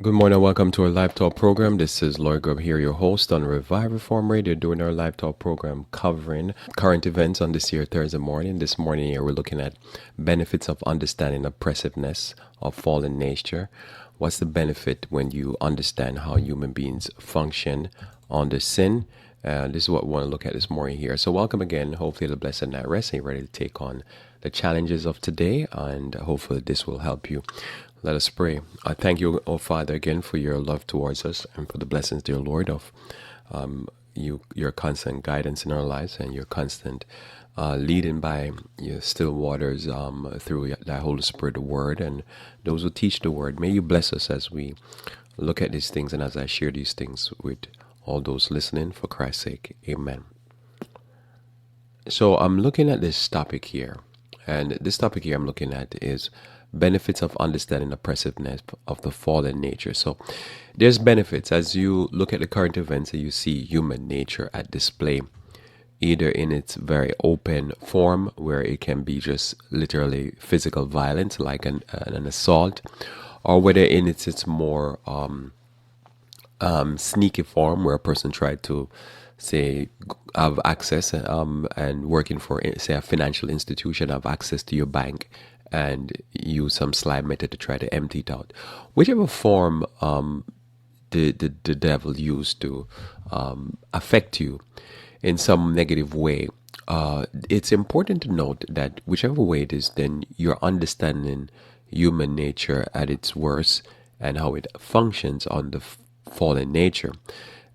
Good morning. Welcome to our Live Talk program. This is Lloyd Grubb here, your host on Revive Reform Radio, doing our Live Talk program covering current events on this year, Thursday morning. This morning here, we're looking at benefits of understanding oppressiveness of fallen nature. What's the benefit when you understand how human beings function under sin? This is what we want to look at this morning here. So welcome again. Hopefully the blessed night rest and you're ready to take on the challenges of today, and hopefully this will help you. Let us pray. I thank you, O Father, again for your love towards us and for the blessings, dear Lord, of your constant guidance in our lives and your constant leading by your still waters through thy Holy Spirit, the Word, and those who teach the Word. May you bless us as we look at these things and as I share these things with all those listening, for Christ's sake. Amen. So I'm looking at this topic here, and this topic here I'm looking at is benefits of understanding oppressiveness of the fallen nature. So there's benefits as you look at the current events and you see human nature at display, either in its very open form, where it can be just literally physical violence like an assault, or whether in its more sneaky form, where a person tried to say have access and working for, say, a financial institution, have access to your bank and use some sly method to try to empty it out. Whichever form the devil used to affect you in some negative way, it's important to note that whichever way it is, then you're understanding human nature at its worst and how it functions on the fallen nature.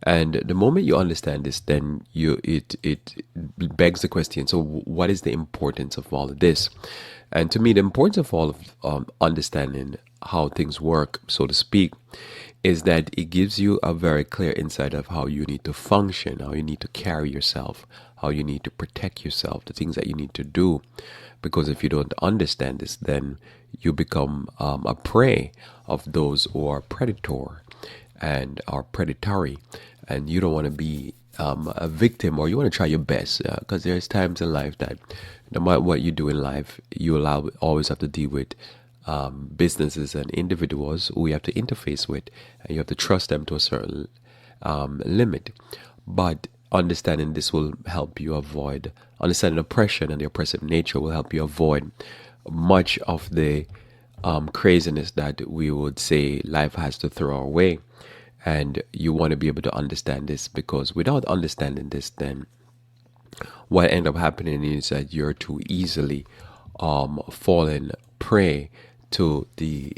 And the moment you understand this, then it begs the question, so what is the importance of all of this? And to me, the importance of all of understanding how things work, so to speak, is that it gives you a very clear insight of how you need to function, how you need to carry yourself, how you need to protect yourself, the things that you need to do. Because if you don't understand this, then you become a prey of those who are predator and are predatory. And you don't want to be a victim, or you want to try your best, because there's times in life that no matter what you do in life, you always have to deal with businesses and individuals who you have to interface with, and you have to trust them to a certain limit. But understanding this will help you avoid, understanding oppression and the oppressive nature will help you avoid much of the craziness that we would say life has to throw our way. And you want to be able to understand this, because without understanding this, then what end up happening is that you're too easily falling prey to the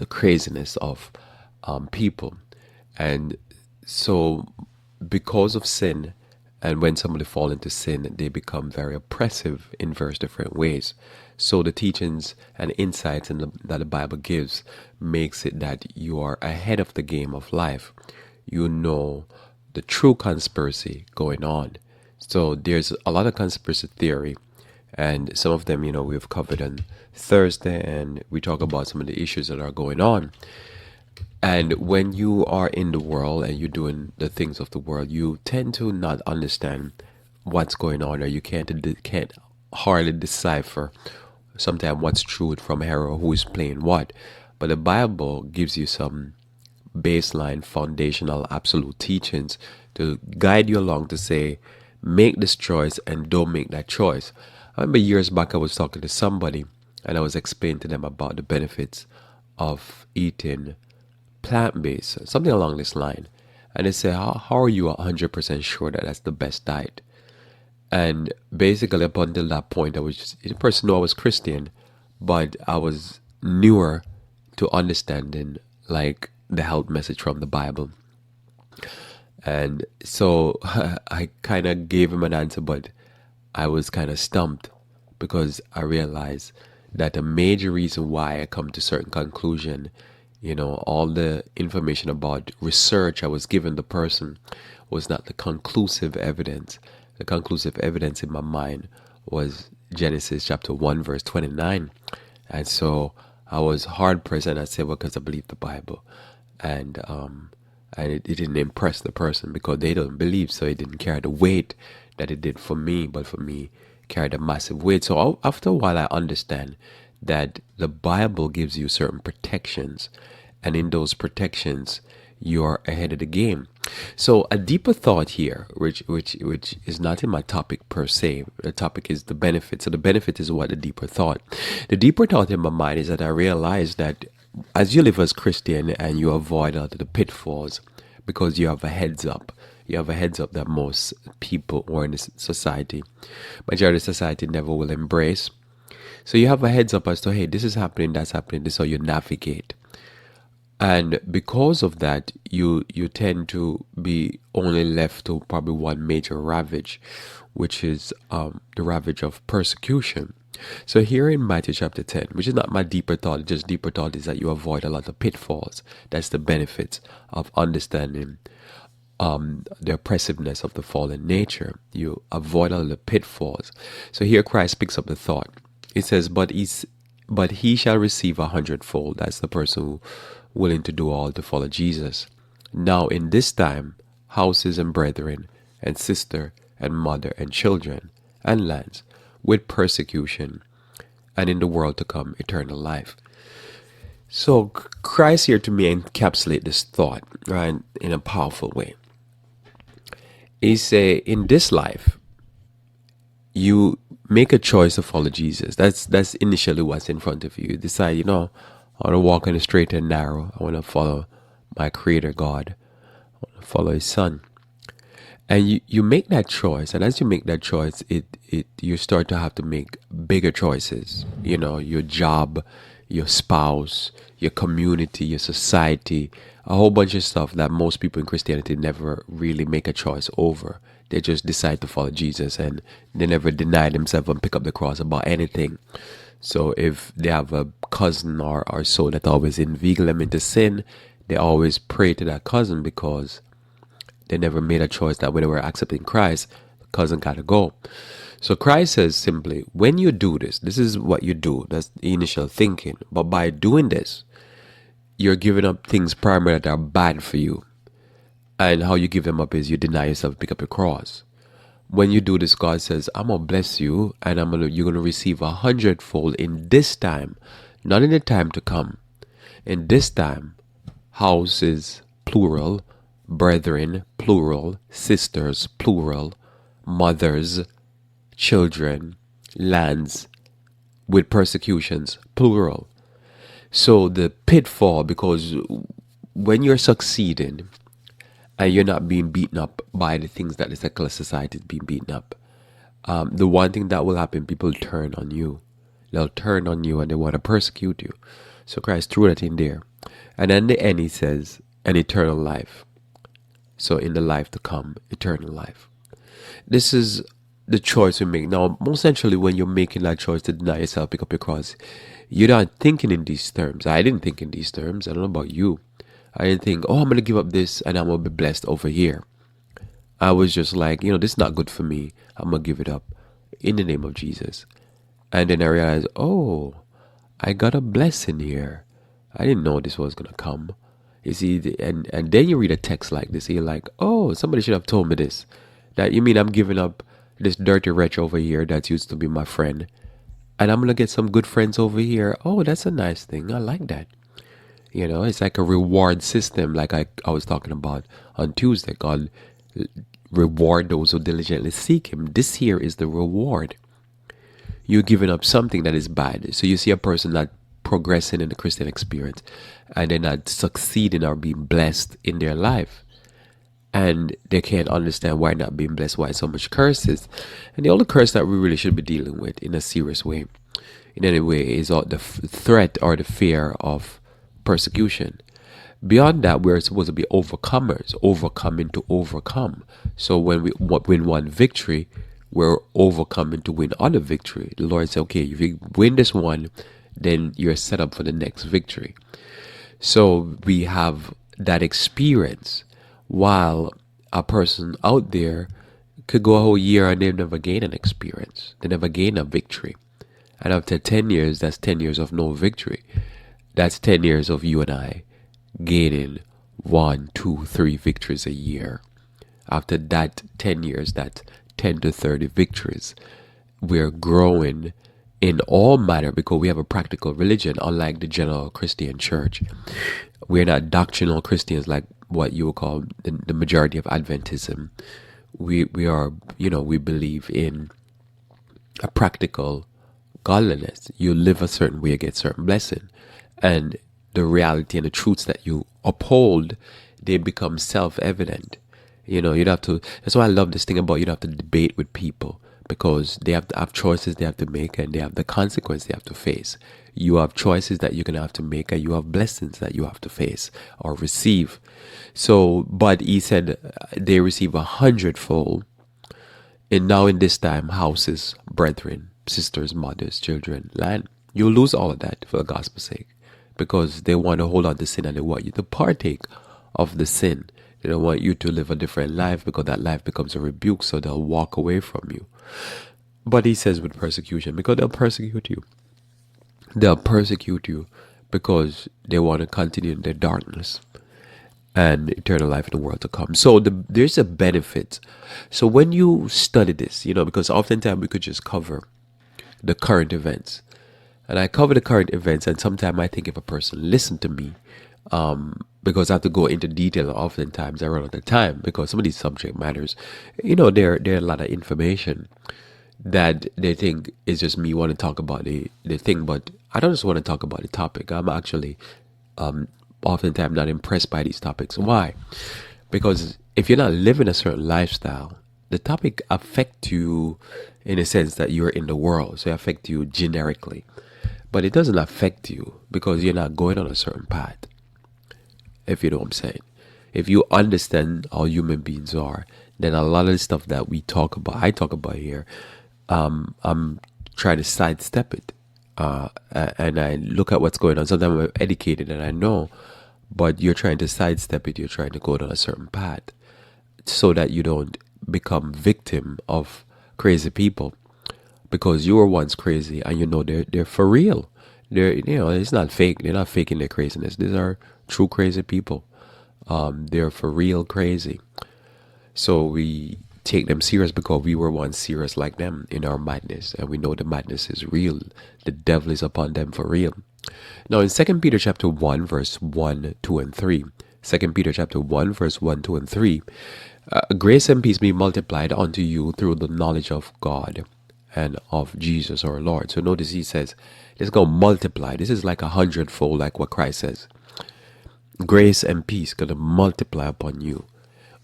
craziness of people. And so because of sin, and when somebody fall into sin, they become very oppressive in various different ways. So the teachings and insights that the Bible gives makes it that you are ahead of the game of life. You know the true conspiracy going on. So there's a lot of conspiracy theory, and some of them, we've covered on Thursday, and we talk about some of the issues that are going on. And when you are in the world and you're doing the things of the world, you tend to not understand what's going on, or you can't hardly decipher sometimes what's true from error, who is playing what. But the Bible gives you some baseline, foundational, absolute teachings to guide you along to say, make this choice and don't make that choice. I remember years back I was talking to somebody and I was explaining to them about the benefits of eating plant-based, something along this line. And they say, how are you 100% sure that that's the best diet? And basically up until that point, the person knew I was Christian, but I was newer to understanding like the health message from the Bible. And so I kind of gave him an answer, but I was kind of stumped, because I realized that a major reason why I come to certain conclusion, all the information about research I was giving the person was not the conclusive evidence. The conclusive evidence in my mind was Genesis chapter 1, verse 29. And so I was hard pressed, and I said, well, because I believe the Bible. And it didn't impress the person, because they don't believe, so it didn't carry the weight that it did for me, but for me, carried a massive weight. So after a while, I understand that the Bible gives you certain protections, and in those protections, you're ahead of the game. So a deeper thought here, which is not in my topic per se. The topic is the benefit. So the benefit is what the deeper thought. The deeper thought in my mind is that I realize that as you live as Christian and you avoid all of the pitfalls because you have a heads up. You have a heads up that most people or in this society, majority of society never will embrace. So you have a heads up as to, hey, this is happening, that's happening, this is how you navigate. And because of that, you tend to be only left to probably one major ravage, which is the ravage of persecution. So here in Matthew chapter 10, which is not my deeper thought, just deeper thought is that you avoid a lot of pitfalls. That's the benefits of understanding the oppressiveness of the fallen nature. You avoid all the pitfalls. So here Christ picks up the thought. It says, but he shall receive 100-fold. That's the person who willing to do all to follow Jesus. Now in this time, houses and brethren and sister and mother and children and lands with persecution, and in the world to come eternal life. So Christ here to me encapsulate this thought, right, in a powerful way. He say, in this life, you make a choice to follow Jesus. That's initially what's in front of you. You decide, I want to walk in the straight and narrow. I want to follow my Creator God. I want to follow His Son. And you make that choice, and as you make that choice, you start to have to make bigger choices. Your job, your spouse, your community, your society, a whole bunch of stuff that most people in Christianity never really make a choice over. They just decide to follow Jesus, and they never deny themselves and pick up the cross about anything. So if they have a cousin or so that always inveigle them into sin, they always pray to that cousin because they never made a choice that when they were accepting Christ, the cousin got to go. So Christ says simply, when you do this is what you do. That's the initial thinking. But by doing this, you're giving up things primarily that are bad for you. And how you give them up is you deny yourself, pick up your cross. When you do this, God says, I'm going to bless you, and you're going to receive 100-fold in this time, not in the time to come. In this time, houses, plural, brethren, plural, sisters, plural, mothers, children, lands, with persecutions, plural. So the pitfall, because when you're succeeding and you're not being beaten up by the things that the secular society is being beaten up, the one thing that will happen, people turn on you. They'll turn on you and they want to persecute you. So Christ threw that in there. And then the end, he says, an eternal life. So in the life to come, eternal life. This is the choice we make. Now, most essentially, when you're making that choice to deny yourself, pick up your cross, you're not thinking in these terms. I didn't think in these terms. I don't know about you. I didn't think, I'm going to give up this and I'm going to be blessed over here. I was just like, this is not good for me. I'm going to give it up in the name of Jesus. And then I realized, I got a blessing here. I didn't know this was going to come. You see, and then you read a text like this, and you're like, somebody should have told me this. That you mean I'm giving up this dirty wretch over here that used to be my friend, and I'm going to get some good friends over here. That's a nice thing. I like that. It's like a reward system, like I was talking about on Tuesday. God reward those who diligently seek Him. This here is the reward. You're giving up something that is bad. So you see a person not progressing in the Christian experience and they're not succeeding or being blessed in their life, and they can't understand why not being blessed, why so much curses. And the only curse that we really should be dealing with in a serious way, in any way, is the threat or the fear of persecution. Beyond that, we're supposed to be overcomers, overcoming to overcome. So when we win one victory, we're overcoming to win other victory. The Lord said, okay, if you win this one, then you're set up for the next victory. So we have that experience, while a person out there could go a whole year and they've never gained an experience. They never gain a victory. And after 10 years, that's 10 years of no victory. That's 10 years of you and I gaining 1, 2, 3 victories a year. After that 10 years, that 10 to 30 victories, we're growing in all matter, because we have a practical religion, unlike the general Christian church. We're not doctrinal Christians like what you would call the majority of Adventism. We are, we believe in a practical godliness. You live a certain way, you get certain blessing. And the reality and the truths that you uphold, they become self-evident. You don't have to, that's why I love this thing about you don't have to debate with people, because they have to have choices they have to make, and they have the consequence they have to face. You have choices that you're going to have to make, and you have blessings that you have to face or receive. So, but he said they receive 100-fold. And now in this time, houses, brethren, sisters, mothers, children, land. You lose all of that for the gospel's sake, because they want to hold on to sin and they want you to partake of the sin. They don't want you to live a different life, because that life becomes a rebuke, so they'll walk away from you. But he says with persecution, because they'll persecute you. They'll persecute you because they want to continue in their darkness and eternal life in the world to come. So there's a benefit. So when you study this, because oftentimes we could just cover the current events. And I cover the current events, and sometimes I think if a person listened to me, because I have to go into detail, oftentimes I run out of time, because some of these subject matters, there are a lot of information that they think is just me want to talk about the thing, but I don't just want to talk about the topic. I'm actually oftentimes not impressed by these topics. Why? Because if you're not living a certain lifestyle, the topic affects you in a sense that you're in the world, so it affects you generically. But it doesn't affect you because you're not going on a certain path, if you know what I'm saying. If you understand how human beings are, then a lot of the stuff that I talk about here, I'm trying to sidestep it. And I look at what's going on. Sometimes I'm educated and I know, but you're trying to sidestep it. You're trying to go down a certain path so that you don't become victim of crazy people, because you were once crazy, and they're for real. It's not fake. They're not faking their craziness. These are true crazy people. They're for real crazy. So we take them serious because we were once serious like them in our madness, and we know the madness is real. The devil is upon them for real. Now in 2 Peter chapter 1 verse 1, 2 and 3, 2 Peter chapter 1 verse 1, 2 and 3, grace and peace be multiplied unto you through the knowledge of God and of Jesus our Lord. So notice he says it's going to multiply. This is like 100-fold, like what Christ says. Grace and peace going to multiply upon you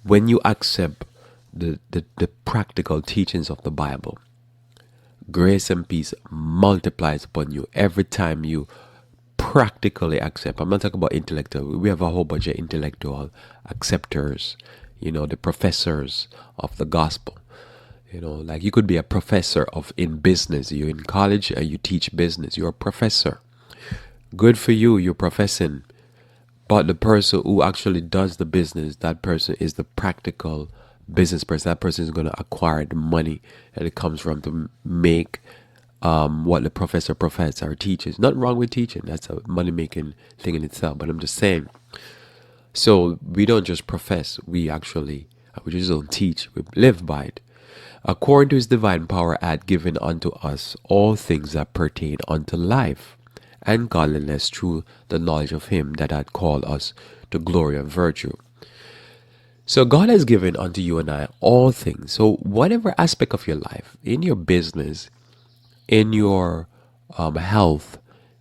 when you accept the practical teachings of the Bible. Grace and peace multiplies upon you every time you practically accept. I'm not talking about intellectual. We have a whole bunch of intellectual acceptors, the professors of the gospel. Like you could be a professor in business. You're in college and you teach business. You're a professor. Good for you. You're professing. But the person who actually does the business, that person is the practical business person. That person is going to acquire the money that it comes from to make what the professor or teaches. Nothing wrong with teaching. That's a money-making thing in itself. But I'm just saying. So we don't just profess. We just don't teach. We live by it. According to his divine power hath given unto us all things that pertain unto life and godliness through the knowledge of him that hath called us to glory and virtue. So God has given unto you and I all things. So whatever aspect of your life, in your business, in your health,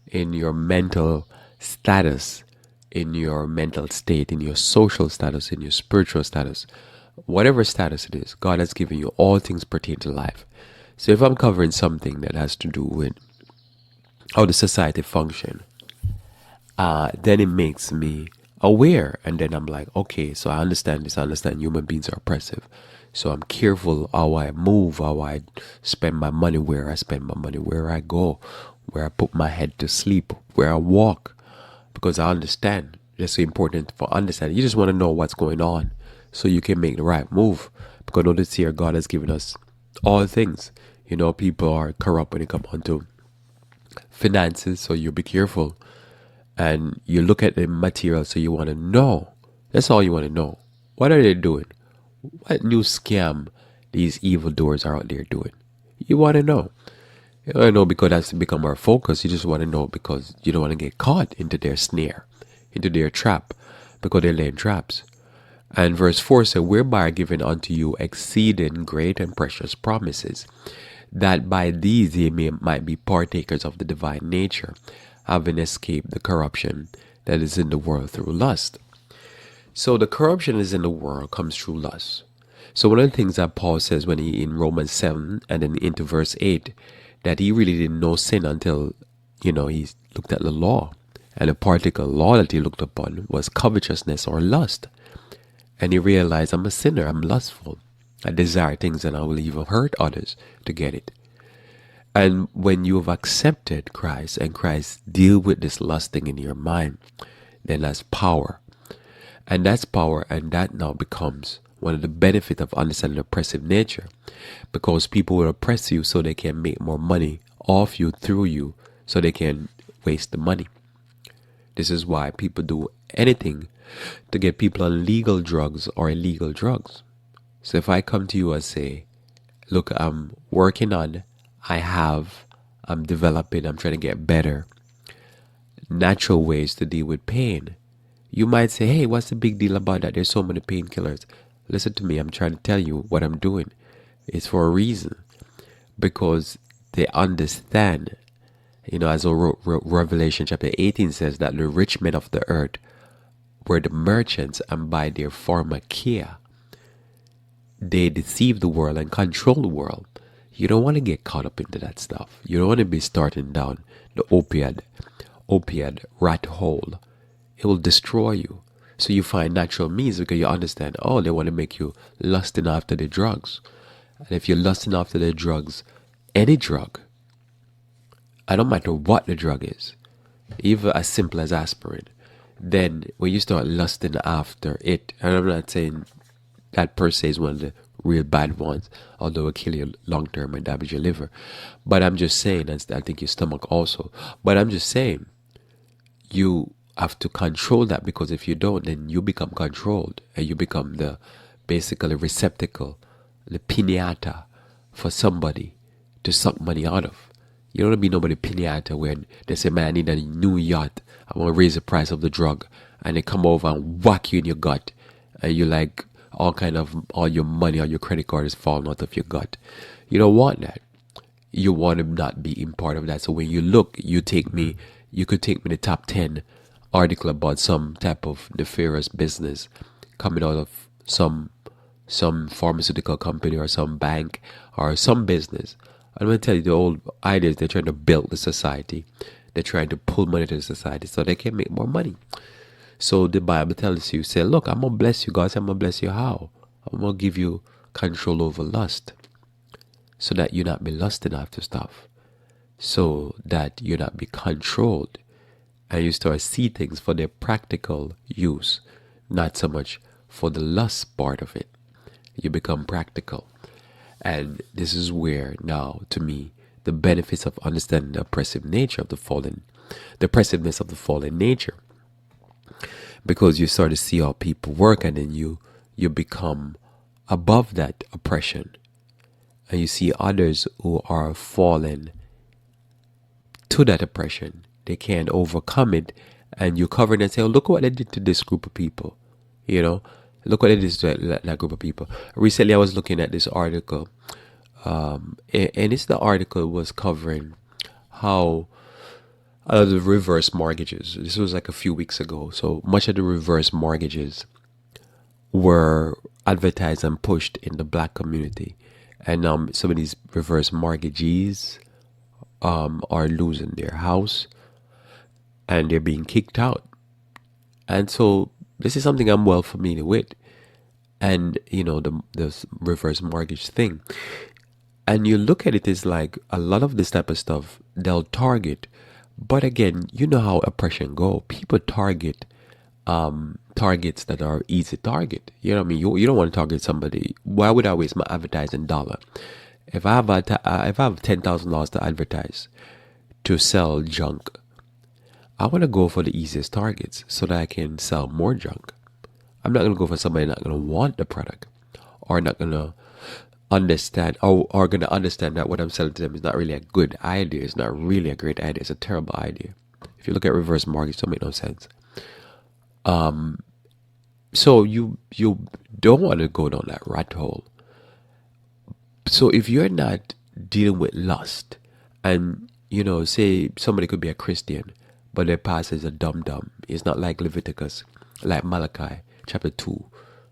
in your mental status, in your mental state, in your social status, in your spiritual status, whatever status it is, God has given you all things pertain to life. So if I'm covering something that has to do with how the society function, then it makes me aware. And then I'm like, okay, so I understand this. I understand human beings are oppressive. So I'm careful how I move, how I spend my money, where I spend my money, where I go, where I put my head to sleep, where I walk. Because I understand. It's so important for understanding. You just want to know what's going on so you can make the right move. Because notice here, God has given us all things. People are corrupt when it comes to finances, so you be careful. And you look at the material, so you want to know. That's all you want to know. What are they doing? What new scam these evildoers are out there doing? You want to know. You don't know because that's become our focus. You just want to know because you don't want to get caught into their snare, into their trap, because they're laying traps. And verse 4 says, whereby are given unto you exceeding great and precious promises, that by these ye might be partakers of the divine nature, having escaped the corruption that is in the world through lust. So the corruption that is in the world comes through lust. So one of the things that Paul says when he in Romans 7 and then into verse 8, that he really didn't know sin until, he looked at the law. And the particular law that he looked upon was covetousness or lust. And he realized, I'm a sinner, I'm lustful. I desire things and I will even hurt others to get it. And when you have accepted Christ and Christ deal with this lusting in your mind, then that's power. And that's power, and that now becomes one of the benefits of understanding oppressive nature, because people will oppress you so they can make more money off you, through you, so they can waste the money. This is why people do anything to get people on legal drugs or illegal drugs. So if I come to you and say, look, I'm working on, I'm developing, I'm trying to get better natural ways to deal with pain. You might say, hey, what's the big deal about that? There's so many painkillers. Listen to me, I'm trying to tell you what I'm doing. It's for a reason. Because they understand, as Revelation chapter 18 says, that the rich men of the earth were the merchants, and by their pharmakia, they deceive the world and control the world. You don't want to get caught up into that stuff. You don't want to be starting down the opiate rat hole. It will destroy you. So you find natural means because you understand, they want to make you lusting after the drugs. And if you're lusting after the drugs, any drug, I don't matter what the drug is, even as simple as aspirin, then when you start lusting after it, and I'm not saying that per se is one of the real bad ones, although it will kill you long term and damage your liver. But I'm just saying, and I think your stomach also. But I'm just saying, you have to control that, because if you don't, then you become controlled and you become the basically receptacle, the piñata for somebody to suck money out of. You don't want to be nobody piñata when they say, man, I need a new yacht, I want to raise the price of the drug, and they come over and whack you in your gut, and you like all your money, all your credit card is falling out of your gut. You don't want that. You want to not be in part of that. So when you look, you could take me the top 10 article about some type of nefarious business coming out of some pharmaceutical company or some bank or some business. I'm going to tell you, the old idea is they're trying to build the society. They're trying to pull money to the society so they can make more money. So the Bible tells you, say, look, I'm going to bless you. God said, I'm going to bless you how? I'm going to give you control over lust so that you not be lusting after stuff, so that you not be controlled and you start see things for their practical use, not so much for the lust part of it. You become practical. And this is where now, to me, the benefits of understanding the oppressive nature of the oppressiveness of the fallen nature. Because you start to see how people work, and then you become above that oppression. And you see others who are fallen to that oppression. They can't overcome it. And you cover it and say, oh, look what they did to this group of people. Look what it is to that group of people. Recently, I was looking at this article, and the article was covering how the reverse mortgages. This was like a few weeks ago. So much of the reverse mortgages were advertised and pushed in the black community, and some of these reverse mortgagees are losing their house, and they're being kicked out. And so this is something I'm well familiar with. And, the reverse mortgage thing. And you look at it as like a lot of this type of stuff, they'll target. But again, you know how oppression go. People target targets that are easy target. You know what I mean? You don't want to target somebody. Why would I waste my advertising dollar? If I have $10,000 to advertise to sell junk, I want to go for the easiest targets so that I can sell more junk. I'm not going to go for somebody not going to want the product or not going to understand or are going to understand that what I'm selling to them is not really a good idea. It's not really a great idea. It's a terrible idea. If you look at reverse mortgage, it don't make no sense. So you don't want to go down that rat hole. So if you're not dealing with lust, and say somebody could be a Christian, but their pastor is a dum-dum. It's not like Leviticus, like Malachi chapter 2.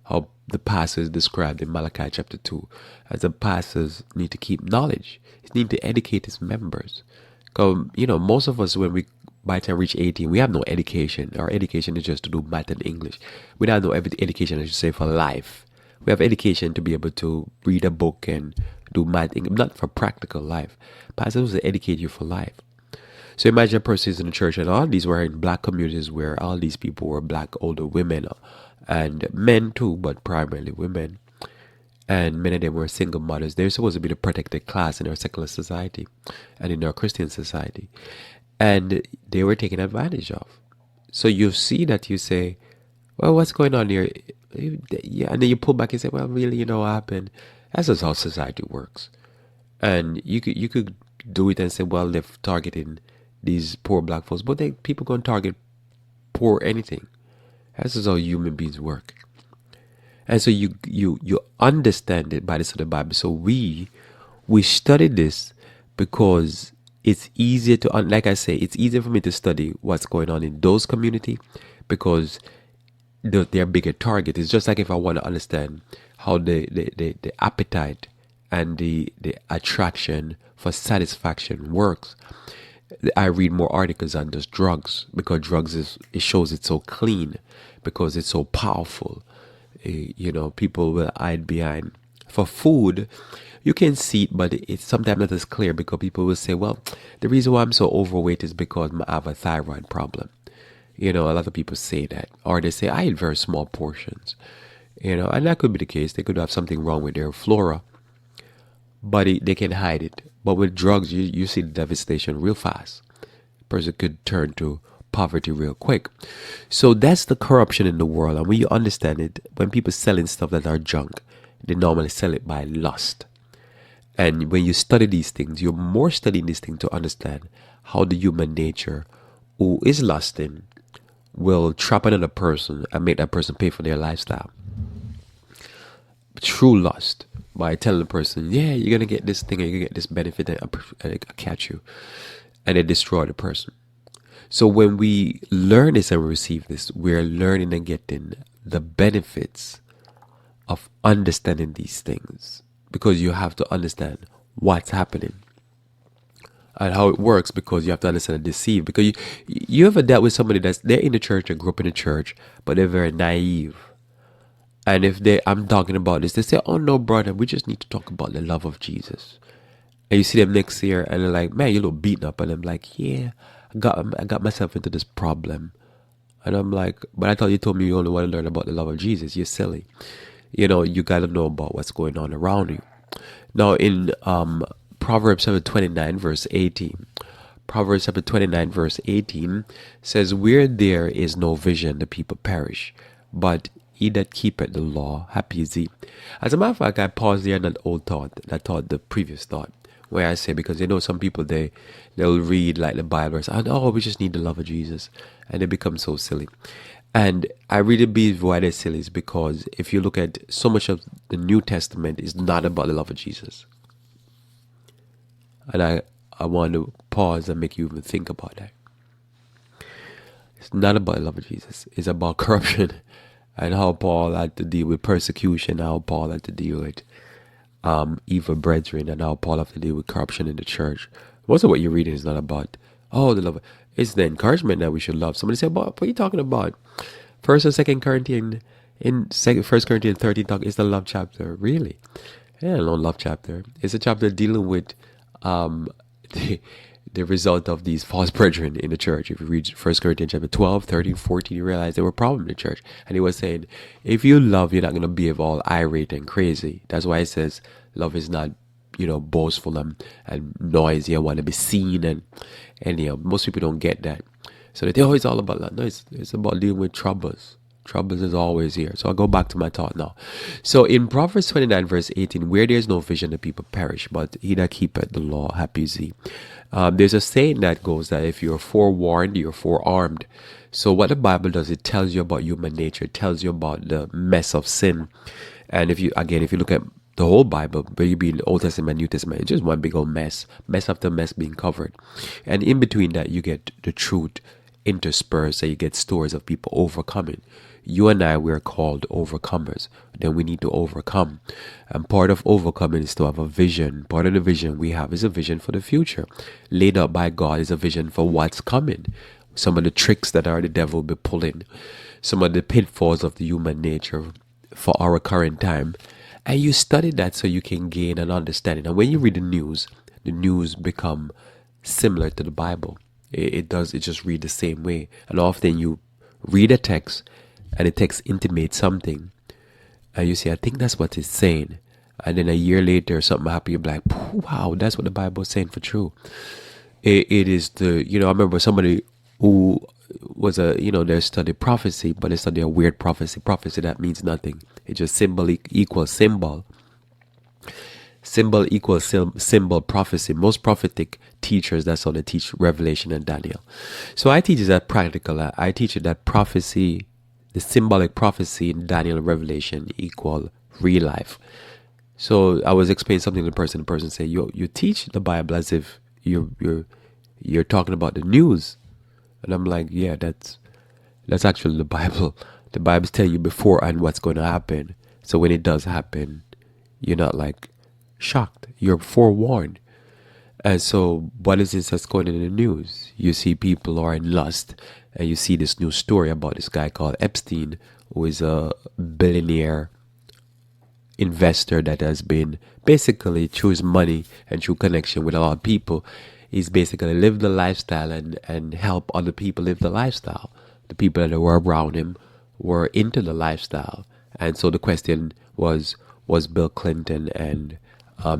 How the pastors described in Malachi chapter 2 as the pastors need to keep knowledge. He need to educate his members. Because, most of us, when we by the time we reach 18, we have no education. Our education is just to do math and English. We don't have no education, I should say, for life. We have education to be able to read a book and do math, not for practical life. Pastors will educate you for life. So imagine a person is in the church, and all these were in black communities where all these people were black older women and men too, but primarily women. And many of them were single mothers. They're supposed to be the protected class in our secular society and in our Christian society. And they were taken advantage of. So you see that, you say, well, what's going on here? Yeah, and then you pull back and say, well, really, what happened? That's just how society works. And you could do it and say, well, they're targeting these poor black folks, but people gonna target poor anything. That's just how human beings work. And so you understand it by the sort of Bible. So we study this because it's easier to, like I say, it's easier for me to study what's going on in those community because they're bigger target. It's just like if I want to understand how the appetite and the attraction for satisfaction works, I read more articles on just drugs, because drugs it shows it's so clean, because it's so powerful. People will hide behind. For food, you can see it, but it's sometimes not as clear, because people will say, well, the reason why I'm so overweight is because I have a thyroid problem. A lot of people say that. Or they say, I eat very small portions. And that could be the case. They could have something wrong with their flora, but they can hide it. But with drugs, you see the devastation real fast. Person could turn to poverty real quick. So that's the corruption in the world. And when you understand it, when people selling stuff that are junk, they normally sell it by lust. And when you study these things, you're more studying these things to understand how the human nature who is lusting will trap another person and make that person pay for their lifestyle. True lust, by telling the person, yeah, you're going to get this thing, and you're going to get this benefit, and I'll catch you. And they destroy the person. So when we learn this and we receive this, we're learning and getting the benefits of understanding these things. Because you have to understand what's happening and how it works, because you have to understand and deceive. Because you ever dealt with somebody they're in the church and grew up in the church, but they're very naive. And if I'm talking about this, they say, oh no, brother, we just need to talk about the love of Jesus. And you see them next year and they're like, man, you look beaten up. And I'm like, yeah, I got myself into this problem. And I'm like, but I thought you told me you only want to learn about the love of Jesus. You're silly. You got to know about what's going on around you. Now in Proverbs chapter 29 verse 18. Proverbs chapter 29 verse 18 says, where there is no vision, the people perish. But he that keepeth the law, happy is he. As a matter of fact, I paused there on that old thought, the previous thought, where I say, because some people, they'll read like the Bible and oh, we just need the love of Jesus, and they become so silly. And I really believe why they're silly is because if you look at so much of the New Testament is not about the love of Jesus. And I want to pause and make you even think about that. It's not about the love of Jesus. It's about corruption. And how Paul had to deal with persecution, how Paul had to deal with evil brethren, and how Paul had to deal with corruption in the church. Most of what you're reading is not about, the love. It's the encouragement that we should love. Somebody said, what are you talking about? 1st and 2nd Corinthians, in 1 Corinthians 13, it's the love chapter. Really? Yeah, no love chapter. It's a chapter dealing with the result of these false brethren in the church. If you read 1 Corinthians chapter 12, 13, 14, you realize there were problems in the church. And he was saying, if you love, you're not going to be all irate and crazy. That's why it says love is not, boastful and noisy and want to be seen. And most people don't get that. So they think, it's all about love. No, it's about dealing with troubles. Troubles is always here. So I'll go back to my thought now. So in Proverbs 29 verse 18, where there is no vision, the people perish, but he that keepeth the law, happy is he. There's a saying that goes that if you're forewarned, you're forearmed. So what the Bible does, it tells you about human nature. It tells you about the mess of sin. And if you look at the whole Bible, whether you be in the Old Testament, New Testament, it's just one big old mess after mess being covered. And in between that, you get the truth interspersed, so you get stories of people overcoming. You and I, we're called overcomers. Then we need to overcome. And part of overcoming is to have a vision. Part of the vision we have is a vision for the future. Laid out by God is a vision for what's coming. Some of the tricks that the devil will be pulling. Some of the pitfalls of the human nature for our current time. And you study that so you can gain an understanding. And when you read the news become similar to the Bible. It just read the same way. And often you read a text and the text intimates something. And you say, I think that's what it's saying. And then a year later, something happens, you're like, wow, that's what the Bible is saying for true. It is I remember somebody who was they studied prophecy, but they studied a weird prophecy. Prophecy that means nothing. It's just symbol equals symbol. Symbol equals symbol prophecy. Most prophetic teachers, that's how they teach Revelation and Daniel. So I teach that practical. I teach you that prophecy, the symbolic prophecy in Daniel and Revelation equal real life. So I was explaining something to the person said, you teach the Bible as if you're talking about the news. And I'm like, yeah, that's actually the Bible. The Bible's tell you beforehand what's going to happen. So when it does happen, you're not like shocked. You're forewarned. And so what is this that's going in the news? You see people are in lust, and you see this new story about this guy called Epstein, who is a billionaire investor that has been basically through his money and through connection with a lot of people, he's basically lived the lifestyle and help other people live the lifestyle. The people that were around him were into the lifestyle. And so the question was Bill Clinton and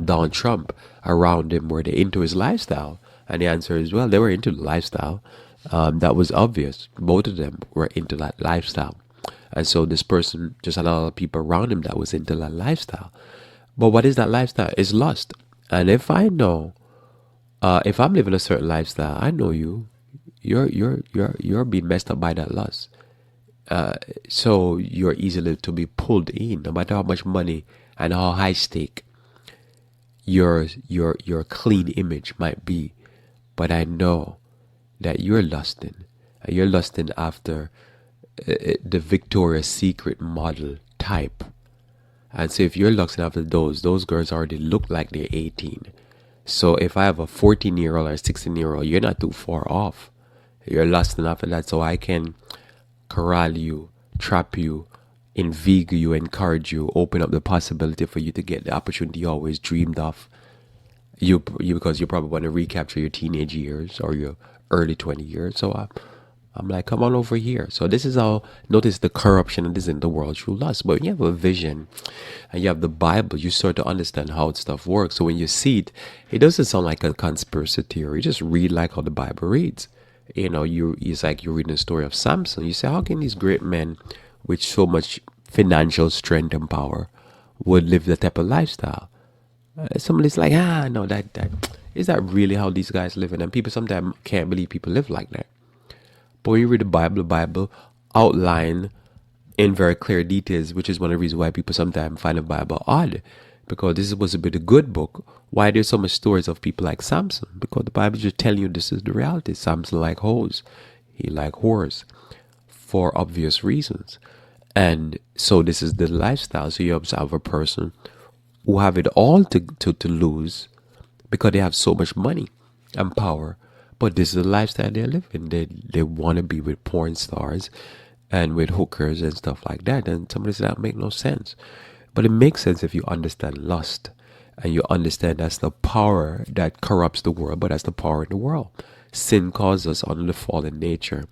Donald Trump around him, were they into his lifestyle? And the answer is, well, they were into the lifestyle. That was obvious. Both of them were into that lifestyle. And so this person just had a lot of people around him that was into that lifestyle. But what is that lifestyle? It's lust. And if I know, if I'm living a certain lifestyle, I know you're being messed up by that lust. So you're easily to be pulled in, no matter how much money and how high stake your clean image might be. But I know that you're lusting. You're lusting after the Victoria's Secret model type. And so if you're lusting after those girls already look like they're 18. So if I have a 14-year-old or a 16-year-old, you're not too far off. You're lusting after that, so I can corral you, trap you, inveigle you, encourage you, open up the possibility for you to get the opportunity you always dreamed of. You because you probably want to recapture your teenage years or your early 20 years. So I'm like, come on over here. So this is how, notice the corruption that is in the world through lust. But when you have a vision and you have the Bible, you start to understand how stuff works. So when you see it, it doesn't sound like a conspiracy theory. You just read like how the Bible reads. It's like you're reading the story of Samson. You say, how can these great men with so much financial strength and power would live that type of lifestyle? Somebody's like, no, that is that really how these guys live? And people sometimes can't believe people live like that. But when you read the Bible outline in very clear details, which is one of the reasons why people sometimes find the Bible odd. Because this is supposed to be the good book. Why there's so much stories of people like Samson? Because the Bible is just telling you this is the reality. Samson like hoes. He like whores. For obvious reasons. And so this is the lifestyle. So you observe a person who have it all to lose because they have so much money and power. But this is the lifestyle they're living. They want to be with porn stars and with hookers and stuff like that. And somebody said that make no sense. But it makes sense if you understand lust and you understand that's the power that corrupts the world, but that's the power in the world. Sin causes us under the fallen nature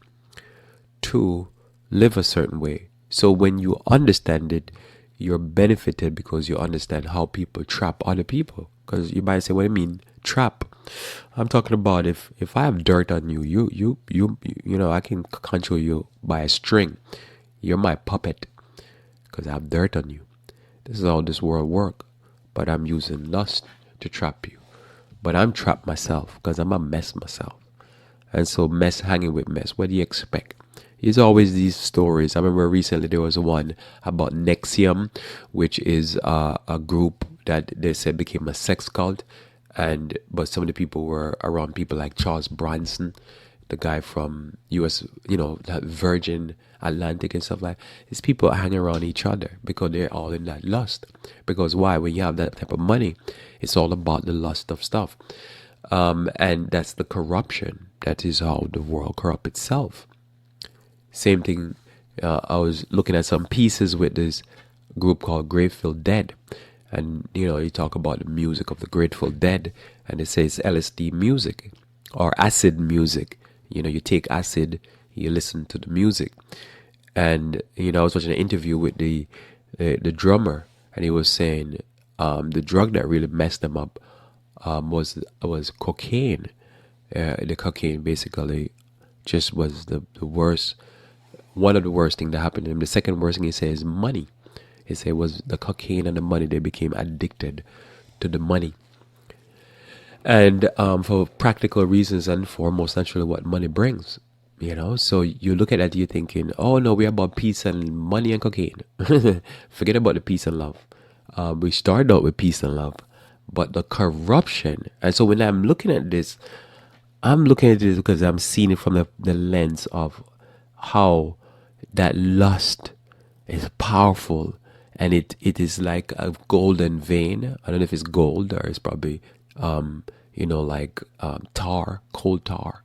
to live a certain way. So when you understand it, you're benefited because you understand how people trap other people. Because you might say, what do you mean trap? I'm talking about if I have dirt on you, I can control you by a string. You're my puppet because I have dirt on you. This is how this world works. But I'm using lust to trap you. But I'm trapped myself because I'm a mess myself. And so mess hanging with mess. What do you expect? There's always these stories. I remember recently there was one about Nexium, which is a group that they said became a sex cult. But some of the people were around people like Charles Bronson, the guy from US, that Virgin Atlantic and stuff like that. These people hang around each other because they're all in that lust. Because why? When you have that type of money, it's all about the lust of stuff. And that's the corruption. That is how the world corrupts itself. Same thing, I was looking at some pieces with this group called Grateful Dead. And, you talk about the music of the Grateful Dead, and it says LSD music or acid music. You take acid, you listen to the music. And, I was watching an interview with the drummer, and he was saying the drug that really messed him up was cocaine. The cocaine basically just was the worst, one of the worst things that happened to him. The second worst thing he said is money. He said it was the cocaine and the money. They became addicted to the money. And for practical reasons, and foremost, naturally, what money brings. So you look at that, you're thinking, oh no, we're about peace and money and cocaine. Forget about the peace and love. We started out with peace and love, but the corruption. And so when I'm looking at this, because I'm seeing it from the lens of how that lust is powerful, and it is like a golden vein. I don't know if it's gold or it's probably tar, coal tar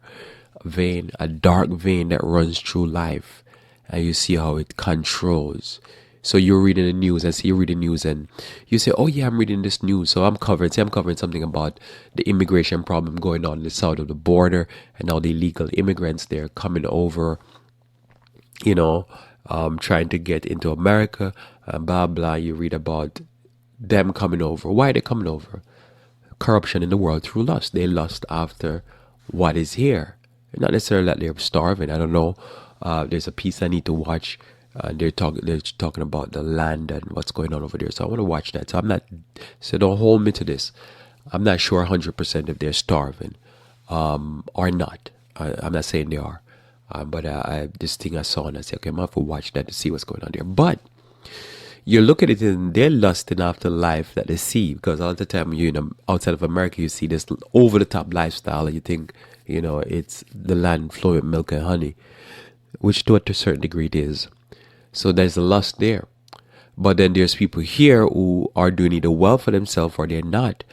vein, a dark vein that runs through life, and you see how it controls. So you're reading the news, and you read the news, and you say, oh yeah, I'm reading this news, so I'm covering something about the immigration problem going on in the south of the border, and all the illegal immigrants, they're coming over, trying to get into America, and blah, blah. You read about them coming over. Why are they coming over? Corruption in the world through lust. They lust after what is here. Not necessarily that they're starving. I don't know. There's a piece I need to watch. They're talking about the land and what's going on over there. So I want to watch that. So don't hold me to this. I'm not sure 100% if they're starving or not. I'm not saying they are. But this thing I saw, and I said, okay, I'm going to have to watch that to see what's going on there. But you look at it and they're lusting after life that they see, because all the time you're outside of America, you see this over-the-top lifestyle, and you think, it's the land flowing with milk and honey, which to a certain degree it is. So there's a lust there. But then there's people here who are doing either well for themselves or they're not.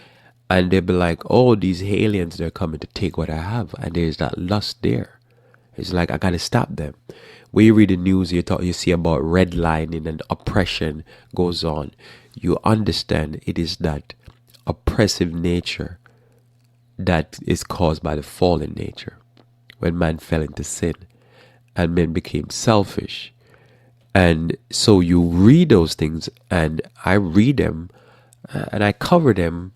And they'll be like, oh, these aliens, they're coming to take what I have. And there's that lust there. It's like, I got to stop them. When you read the news, you see about redlining and oppression goes on. You understand it is that oppressive nature that is caused by the fallen nature. When man fell into sin and men became selfish. And so you read those things, and I read them and I cover them,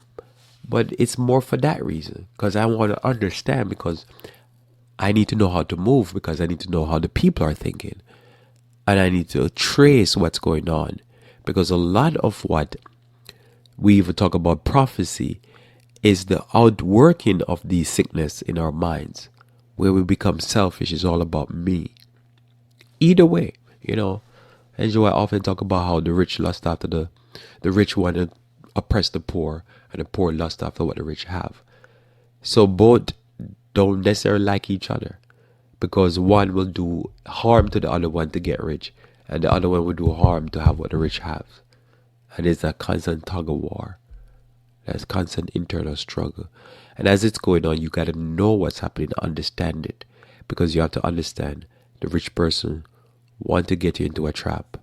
but it's more for that reason, because I want to understand, because I need to know how to move, because I need to know how the people are thinking, and I need to trace what's going on, because a lot of what we even talk about prophecy is the outworking of the sickness in our minds, where we become selfish. It's all about me. Either way, And so I often talk about how the rich lust after the rich want to oppress the poor, and the poor lust after what the rich have. So both don't necessarily like each other, because one will do harm to the other one to get rich, and the other one will do harm to have what the rich have. And it's a constant tug of war. There's constant internal struggle. And as it's going on, you got to know what's happening, understand it, because you have to understand the rich person want to get you into a trap,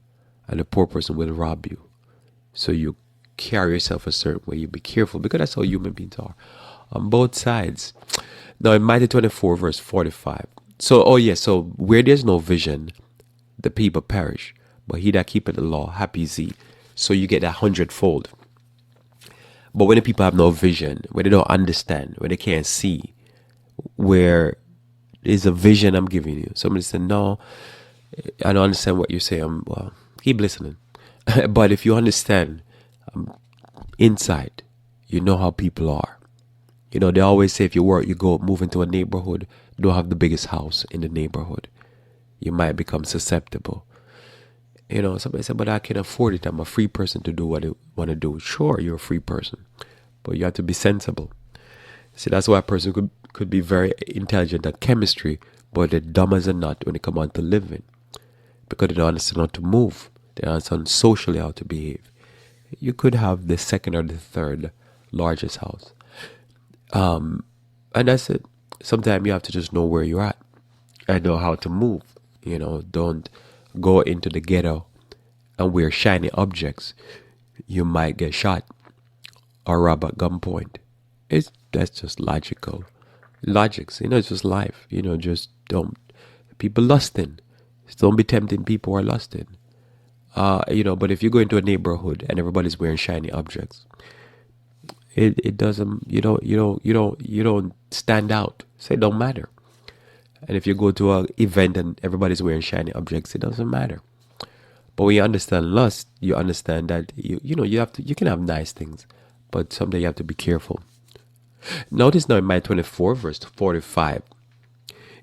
and the poor person will rob you. So you carry yourself a certain way. You be careful, because that's how human beings are on both sides. Now in Matthew 24 verse 45. So where there's no vision, the people perish, but he that keepeth the law, happy is he. So you get that 100-fold. But when the people have no vision, when they don't understand, when they can't see, where is a vision I'm giving you. Somebody said, no, I don't understand what you're saying. Well, keep listening. But if you understand inside, you know how people are. You know, they always say if you work, you go move into a neighborhood, don't have the biggest house in the neighborhood. You might become susceptible. You know, somebody said, but I can afford it. I'm a free person to do what I want to do. Sure, you're a free person, but you have to be sensible. See, that's why a person could be very intelligent at chemistry, but they're dumb as a nut when it comes on to living. Because they don't understand how to move. They don't understand socially how to behave. You could have the second or the third largest house. And that's it. Sometimes you have to just know where you're at and know how to move. You know, don't go into the ghetto and wear shiny objects. You might get shot or robbed at gunpoint. That's just logical. Logics, you know, it's just life. You know, just don't. People lusting. Don't be tempting people who are lusting. You know, but if you go into a neighborhood and everybody's wearing shiny objects, it doesn't. You don't stand out. So it don't matter. And if you go to an event and everybody's wearing shiny objects, it doesn't matter. But when you understand lust, you understand that you can have nice things, but sometimes you have to be careful. Notice now in Matthew 24, verse 45.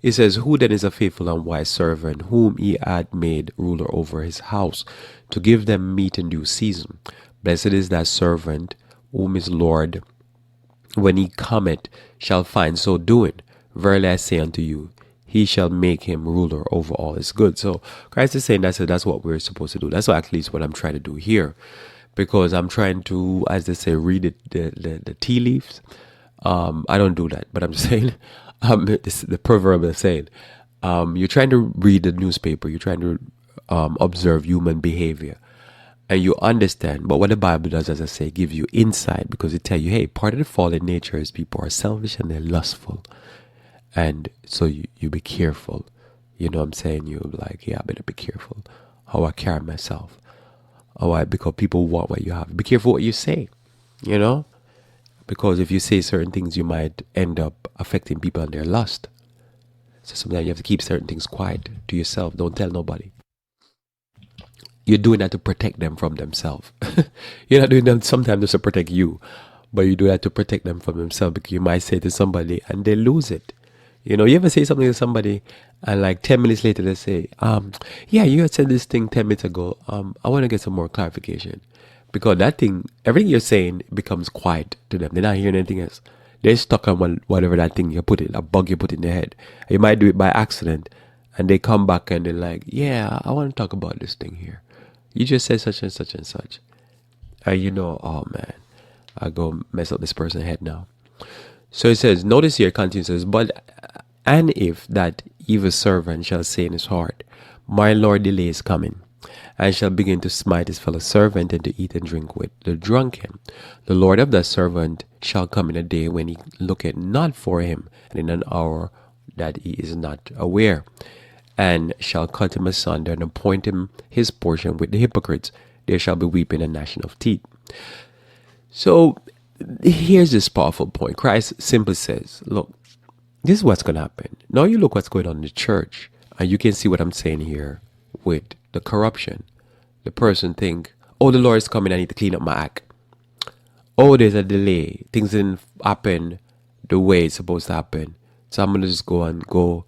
It says, who then is a faithful and wise servant, whom he had made ruler over his house, to give them meat in due season? Blessed is that servant, whom his Lord, when he cometh, shall find so doing. Verily I say unto you, he shall make him ruler over all his goods. So Christ is saying that's what we're supposed to do. That's at least what I'm trying to do here. Because I'm trying to, as they say, read the tea leaves. I don't do that, but I'm just saying, the proverb is saying, you're trying to read the newspaper, you're trying to observe human behavior, and you understand. But what the Bible does, as I say, give you insight, because it tells you, hey, part of the fallen nature is people are selfish and they're lustful, and so you be careful. You know what I'm saying? You're like, yeah, I better be careful how I carry myself. Because people want what you have. Be careful what you say, you know? Because if you say certain things, you might end up affecting people and their lust. So sometimes you have to keep certain things quiet to yourself. Don't tell nobody. You're doing that to protect them from themselves. You're not doing that sometimes just to protect you, but you do that to protect them from themselves, because you might say to somebody and they lose it. You know, you ever say something to somebody and like 10 minutes later they say, yeah, you had said this thing 10 minutes ago. I want to get some more clarification. Because that thing, everything you're saying becomes quiet to them. They're not hearing anything else. They're stuck on whatever that thing you put in, a bug you put in their head. You might do it by accident, and they come back and they're like, yeah, I want to talk about this thing here. You just said such and such and such. And you know, oh man, I go mess up this person's head now. So it says, notice here, it continues, says, and if that evil servant shall say in his heart, my Lord delays coming, and shall begin to smite his fellow servant, and to eat and drink with the drunken, the Lord of that servant shall come in a day when he looketh not for him, and in an hour that he is not aware, and shall cut him asunder, and appoint him his portion with the hypocrites. There shall be weeping and gnashing of teeth. So here's this powerful point. Christ simply says, look, this is what's going to happen. Now you look what's going on in the church, and you can see what I'm saying here with the corruption. The person think, oh, the Lord is coming, I need to clean up my act. Oh, there's a delay. Things didn't happen the way it's supposed to happen. So I'm going to just go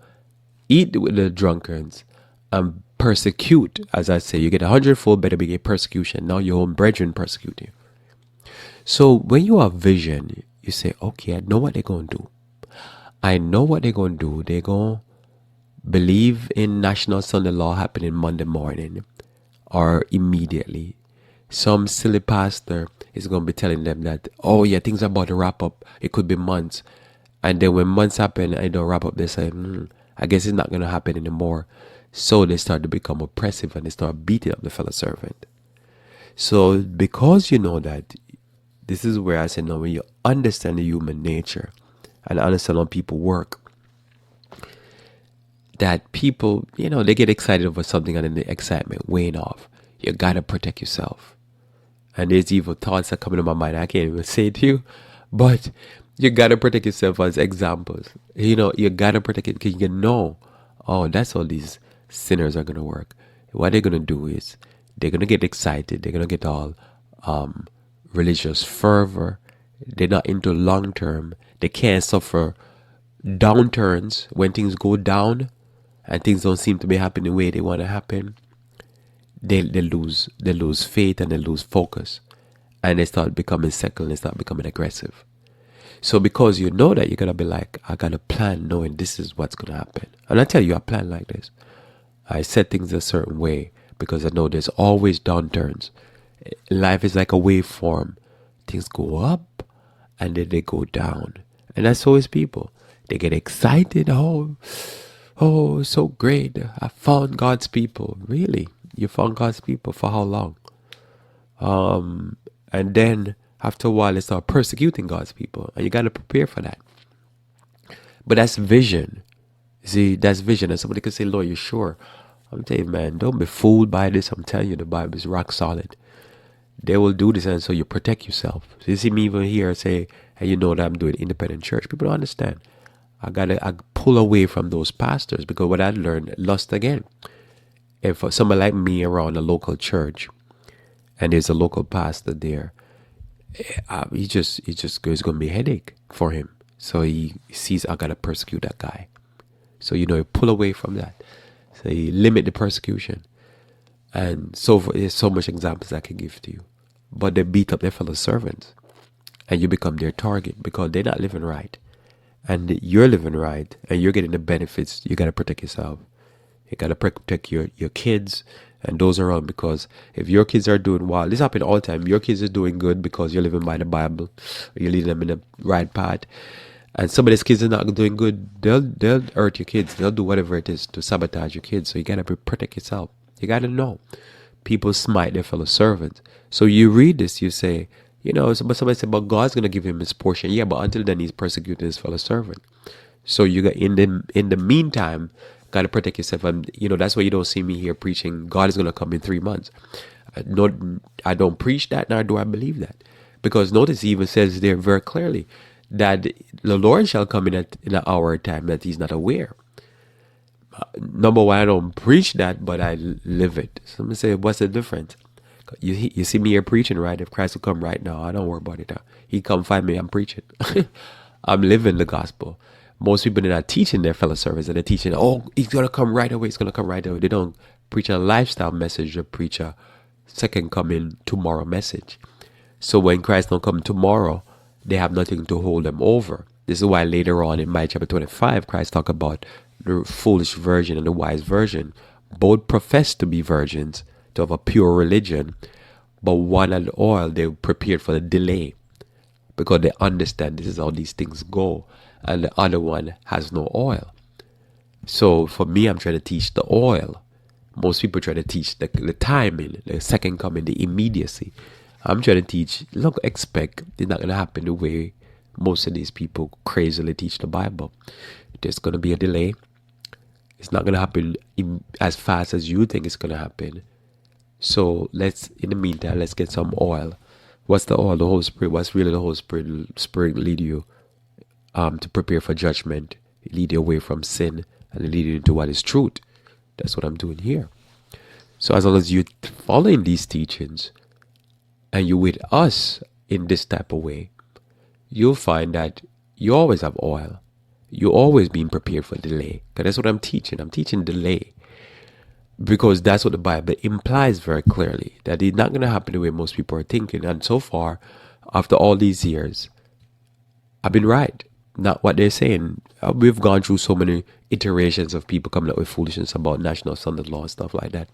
eat with the drunkards and persecute. As I say, you get 100-fold, better be a persecution. Now your own brethren persecute you. So when you have vision, you say, okay, I know what they're going to do. I know what they're going to do. They're going to believe in National Sunday Law happening Monday morning or immediately. Some silly pastor is going to be telling them that, oh yeah, things are about to wrap up. It could be months. And then when months happen and they don't wrap up, they say, I guess it's not going to happen anymore. So they start to become oppressive and they start beating up the fellow servant. So because you know that, this is where I say, no, when you understand the human nature and understand how people work, that people, they get excited over something and then the excitement wane off. You got to protect yourself. And there's evil thoughts that come into my mind. I can't even say it to you, but you got to protect yourself as examples. You got to protect it because you know, oh, that's all these sinners are going to work. What they're going to do is they're going to get excited. They're going to get all religious fervor. They're not into long term. They can't suffer downturns when things go down and things don't seem to be happening the way they want to happen. They lose faith and they lose focus, and they start becoming secular and they start becoming aggressive. So because you know that, you're going to be like, I got a plan knowing this is what's going to happen. And I tell you, I plan like this. I set things a certain way because I know there's always downturns. Life is like a waveform. Things go up and then they go down. And that's always people. They get excited. Oh, so great. I found God's people. Really? You found God's people for how long? And then after a while, they start persecuting God's people. And you got to prepare for that. But that's vision. See, that's vision. And somebody could say, Lord, you sure? I'm telling you, man, don't be fooled by this. I'm telling you, the Bible is rock solid. They will do this, and so you protect yourself. So you see me even here say, hey, you know that I'm doing independent church. People don't understand. I pull away from those pastors, because what I learned, lust again. If someone like me around a local church, and there's a local pastor there, it's going to be a headache for him. So he sees, I got to persecute that guy. So, you pull away from that. So you limit the persecution. And so there's so much examples I can give to you. But they beat up their fellow servants. And you become their target because they're not living right. And you're living right. And you're getting the benefits. You got to protect yourself. You got to protect your kids and those around. Because if your kids are doing well, this happens all the time. Your kids are doing good because you're living by the Bible. Or you're leading them in the right path. And some of these kids are not doing good. They'll hurt your kids. They'll do whatever it is to sabotage your kids. So you got to protect yourself. You got to know. People smite their fellow servants. So you read this, you say, but somebody said, but God's going to give him his portion. Yeah, but until then, he's persecuting his fellow servant. So you got in the meantime, got to protect yourself. And, that's why you don't see me here preaching, God is going to come in 3 months. I don't preach that, nor do I believe that. Because notice he even says there very clearly that the Lord shall come in an hour time that he's not aware. Number one, I don't preach that, but I live it. Somebody say, what's the difference? You see me here preaching, right? If Christ will come right now, I don't worry about it now. He come find me, I'm preaching. I'm living the gospel. Most people, they're not teaching their fellow servants, and they're teaching, he's going to come right away, he's going to come right away. They don't preach a lifestyle message, they preach a second coming tomorrow message. So when Christ don't come tomorrow, they have nothing to hold them over. This is why later on in Matthew chapter 25, Christ talk about the foolish virgin and the wise virgin. Both profess to be virgins, to have a pure religion, but one had oil, they prepared for the delay because they understand this is how these things go, and the other one has no oil. So for me, I'm trying to teach the oil. Most people try to teach the timing, the second coming, the immediacy. I'm trying to teach, look, expect it's not going to happen the way most of these people crazily teach the Bible. There's going to be a delay. It's not going to happen as fast as you think it's going to happen. So in the meantime, let's get some oil. What's the oil? The Holy Spirit. What's really the Holy Spirit? Spirit lead you to prepare for judgment, lead you away from sin, and lead you into what is truth. That's what I'm doing here. So as long as you're following these teachings, and you're with us in this type of way, you'll find that you always have oil. You're always being prepared for delay. Because that's what I'm teaching. I'm teaching delay. Because that's what the Bible implies very clearly. That it's not going to happen the way most people are thinking. And so far, after all these years, I've been right. Not what they're saying. We've gone through so many iterations of people coming up with foolishness about national standard law and stuff like that.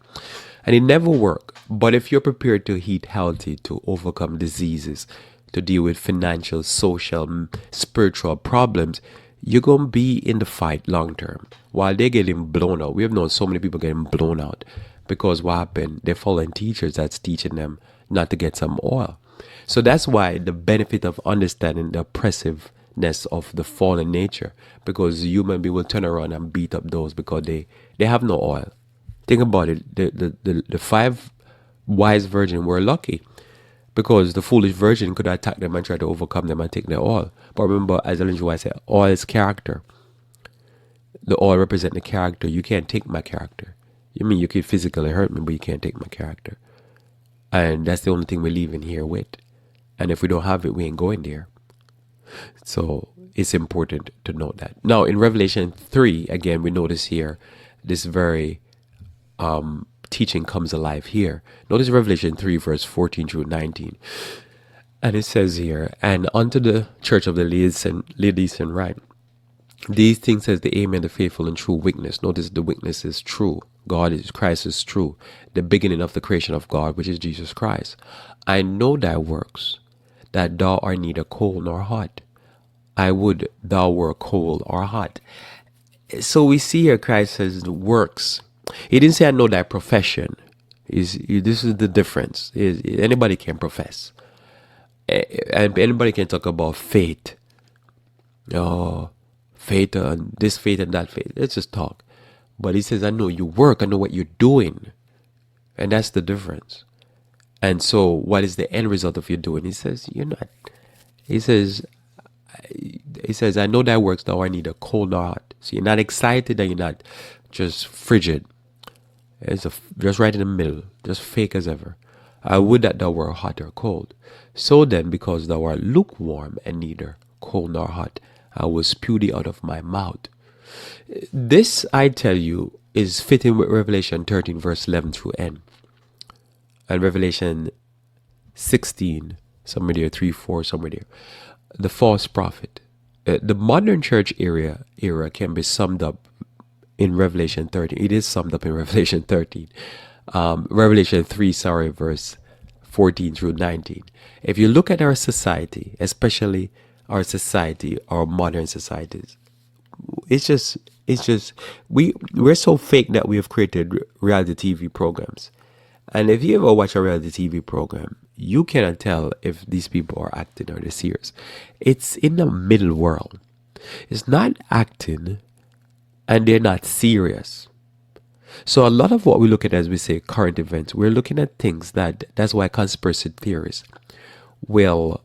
And it never worked. But if you're prepared to eat healthy, to overcome diseases, to deal with financial, social, spiritual problems, you're going to be in the fight long term. While they're getting blown out, we have known so many people getting blown out because what happened? They're following teachers that's teaching them not to get some oil. So that's why the benefit of understanding the oppressiveness of the fallen nature, because human beings will turn around and beat up those because they have no oil. Think about it. The 5 wise virgins were lucky because the foolish virgin could attack them and try to overcome them and take their oil. But remember, as Ellen G. White said, oil is character. The oil represents the character. You can't take my character. You mean you could physically hurt me, but you can't take my character. And that's the only thing we're leaving here with. And if we don't have it, we ain't going there. So it's important to note that. Now, in Revelation 3, again, we notice here this very teaching comes alive here. Notice Revelation 3, verse 14 through 19. And it says here, and unto the church of the Laodicean write, these things says the Amen, the faithful and true witness. Notice the witness is true. Christ is true. The beginning of the creation of God, which is Jesus Christ. I know thy works, that thou art neither cold nor hot. I would thou were cold or hot. So we see here Christ says the works. He didn't say I know thy profession. This is the difference. Anybody can profess. And anybody can talk about faith. Oh, faith and this faith and that faith. Let's just talk. But he says, I know you work. I know what you're doing. And that's the difference. And so what is the end result of your doing? He says, you're not. He says, I know thy works, thou art neither cold nor hot. So you're not excited and you're not just frigid. It's just right in the middle, just fake as ever. I would that thou were hot or cold. So then, because thou art lukewarm and neither cold nor hot, I will spew thee out of my mouth. This, I tell you, is fitting with Revelation 13, verse 11 through N. And Revelation 16, somewhere there, 3, 4, somewhere there. The false prophet. The modern church era can be summed up in Revelation 13. It is summed up in Revelation 13. Revelation 3, verse 14 through 19. If you look at our society, especially our modern societies, it's just we're so fake that we have created reality TV programs. And if you ever watch a reality TV program, you cannot tell if these people are acting or they're serious. It's in the middle world. It's not acting and they're not serious. So a lot of what we look at as we say current events, we're looking at things that's why conspiracy theorists will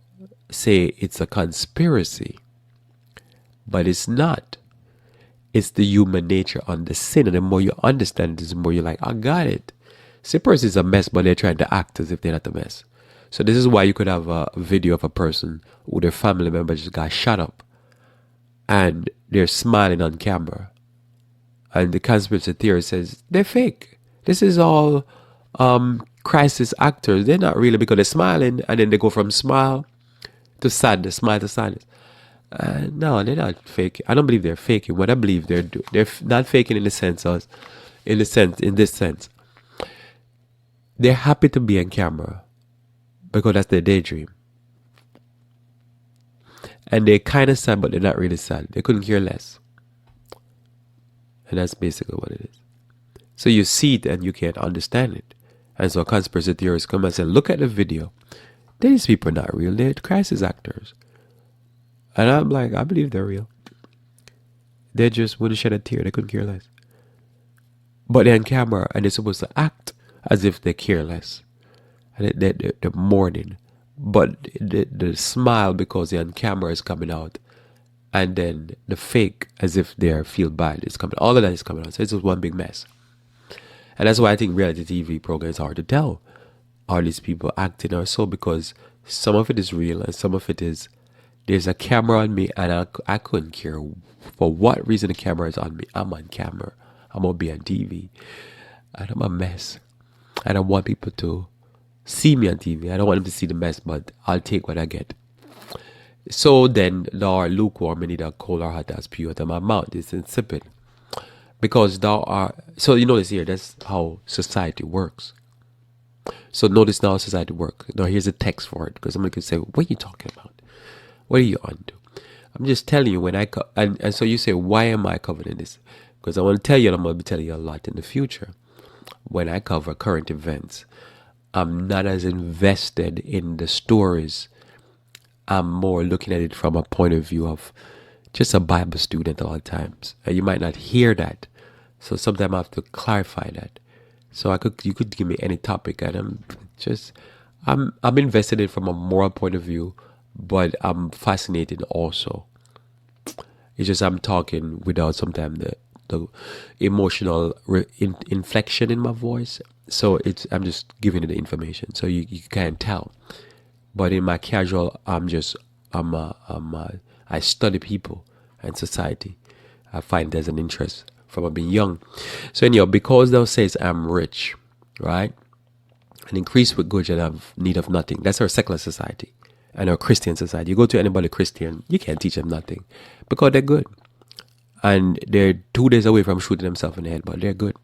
say it's a conspiracy. But it's not. It's the human nature on the sin. And the more you understand it, the more you're like, I got it. See, a person is a mess, but they're trying to act as if they're not a mess. So this is why you could have a video of a person who their family member just got shot up. And they're smiling on camera. And the conspiracy theorist says, they're fake. This is all crisis actors. They're not really, because they're smiling. And then they go from smile to sadness, smile to sadness. No, they're not fake. I don't believe they're faking. What I believe they're not faking in this sense. They're happy to be on camera because that's their daydream. And they're kind of sad, but they're not really sad. They couldn't care less. And that's basically what it is. So you see it and you can't understand it. And so conspiracy theorists come and say, look at the video. These people are not real. They're crisis actors. And I'm like, I believe they're real. They just wouldn't shed a tear. They couldn't care less. But they're on camera and they're supposed to act as if they care less. And they're mourning. But the smile because they're on camera is coming out. And then the fake as if they feel bad is coming. All of that is coming out. So it's just one big mess. And that's why I think reality TV programs are hard to tell. Are these people acting or so? Because some of it is real and some of it is, there's a camera on me and I couldn't care for what reason the camera is on me. I'm on camera. I'm going to be on TV. And I'm a mess. I don't want people to see me on TV. I don't want them to see the mess, but I'll take what I get. So then, thou art lukewarm and neither cold or hot, as pure to my mouth. It's insipid. Because so you notice here, that's how society works. So notice now how society works. Now here's a text for it, because somebody could say, what are you talking about? What are you on to? I'm just telling you and so you say, why am I covering this? Because I want to tell you, and I'm going to be telling you a lot in the future. When I cover current events, I'm not as invested in the stories. I'm more looking at it from a point of view of just a Bible student all the times. And you might not hear that. So sometimes I have to clarify that. So you could give me any topic and I'm invested in it from a moral point of view, but I'm fascinated also. It's just I'm talking without sometimes the emotional inflection in my voice. So I'm just giving you the information, so you can't tell. But in my casual, I study people and society. I find there's an interest from being young. So anyhow, because thou says I'm rich, right? And increase with goods and have need of nothing. That's our secular society and our Christian society. You go to anybody Christian, you can't teach them nothing because they're good. And they're 2 days away from shooting themselves in the head, but they're good.